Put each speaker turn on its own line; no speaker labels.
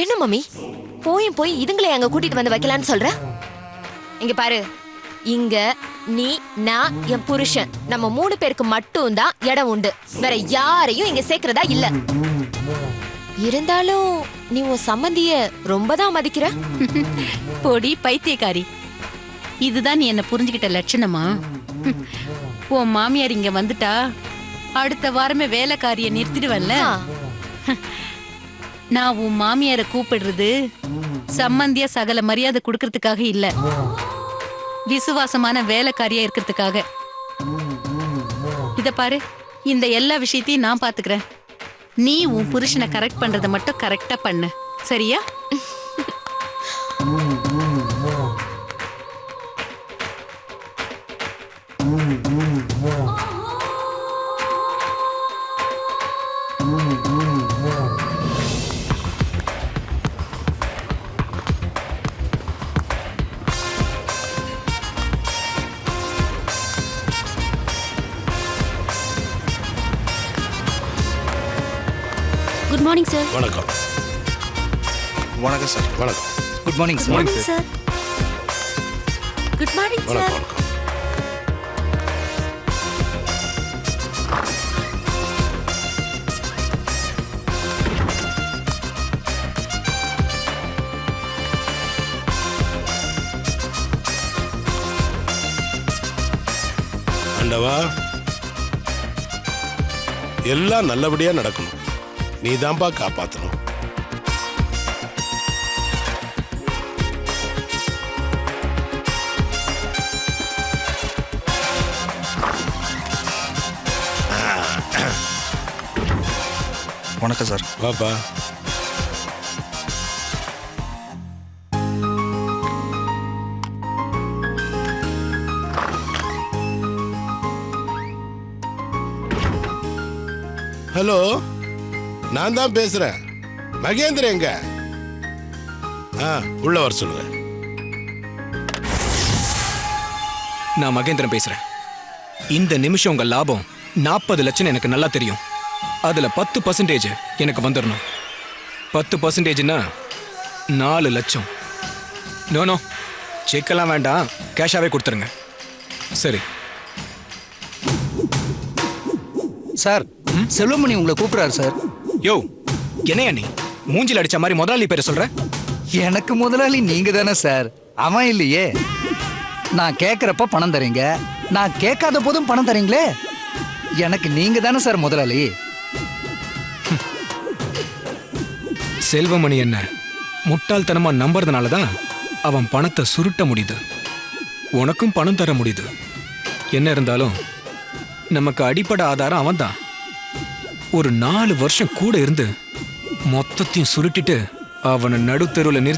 என்ன மம்மி போய் இதுங்களை அங்க கூட்டிட்டு வந்து வைக்கலான்னு சொல்ற? இங்க பாரு, இங்க நீ நான் என் புருஷன் நம்ம 3 பேருக்கு மட்டும் தான் இடம் உண்டு. வேற யாரையும் இங்க சேர்க்கறதா இல்ல. இருந்தாலும் நீ உன் சம்பந்திய ரொம்ப தான் மதிக்கிற.
போடி பைத்தியக்காரி, இதுதான் நீ என்ன புரிஞ்சுக்கிட்ட லட்சணமா? உன் மாமியார் இங்க வந்துட்டா அடுத்த வாரமே வேலைக்காரிய நிறுத்திடுவல்ல. நான் உன் மாமியார கூப்பிடுறது சம்பந்தியா சகல மரியாதை கொடுக்கறதுக்காக இல்ல, விசுவாசமான வேலைக்காரியா இருக்கிறதுக்காக. இத பாரு, இந்த எல்லா விஷயத்தையும் நான் பாத்துக்கிறேன். நீ உன் புருஷனை கரெக்ட் பண்றதை மட்டும் கரெக்டா பண்ணு, சரியா?
Good morning sir.
வணக்கம். வணக்கம் சார். வணக்கம்.
Good morning sir.
Morning sir. Good morning sir.
வணக்கம். வணக்கம். ஆண்டவா, எல்லாம் நல்லபடியா நடக்கணும். நீதான்பா காப்பாத்தணும்.
வணக்கம் சார்.
வாப்பா. ஹலோ, நான் தான் பேசுறேன். மகேந்திர எங்க? உள்ள வர சொல்லுங்க.
நான் மகேந்திரன் பேசுறேன். இந்த நிமிஷம் உங்க லாபம் 40 லட்சம் எனக்கு நல்லா தெரியும். அதுல 10% எனக்கு வந்துடணும். 10%னா 4 லட்சம். நோ, செக்கெல்லாம் வேண்டாம், கேஷாவே கொடுத்துருங்க. சரி
சார், செல்வமணி உங்களை கூப்பிடுறாரு சார்.
யோ, என்னையா நீ மூஞ்சில் அடிச்ச மாதிரி முதலாளி பேரை சொல்ற?
எனக்கு முதலாளி நீங்க தானே சார், அவன் இல்லையே. நான் கேட்கறப்ப பணம் தரீங்க, நான் கேட்காத போதும் பணம் தரீங்களே. எனக்கு நீங்க தானே சார் முதலாளி.
செல்வமணி என்ன முட்டாள்தனமா நம்புறதுனால தான் அவன் பணத்தை சுருட்ட முடியுது, உனக்கும் பணம் தர முடியுது. என்ன இருந்தாலும் நமக்கு அடிப்படை ஆதாரம் அவன் தான். ஒரு 4 வருஷம் கூட இருந்து மொத்தத்தையும் சுருட்டிட்டு அவனை நடுத்தெருவில் நிறுத்தி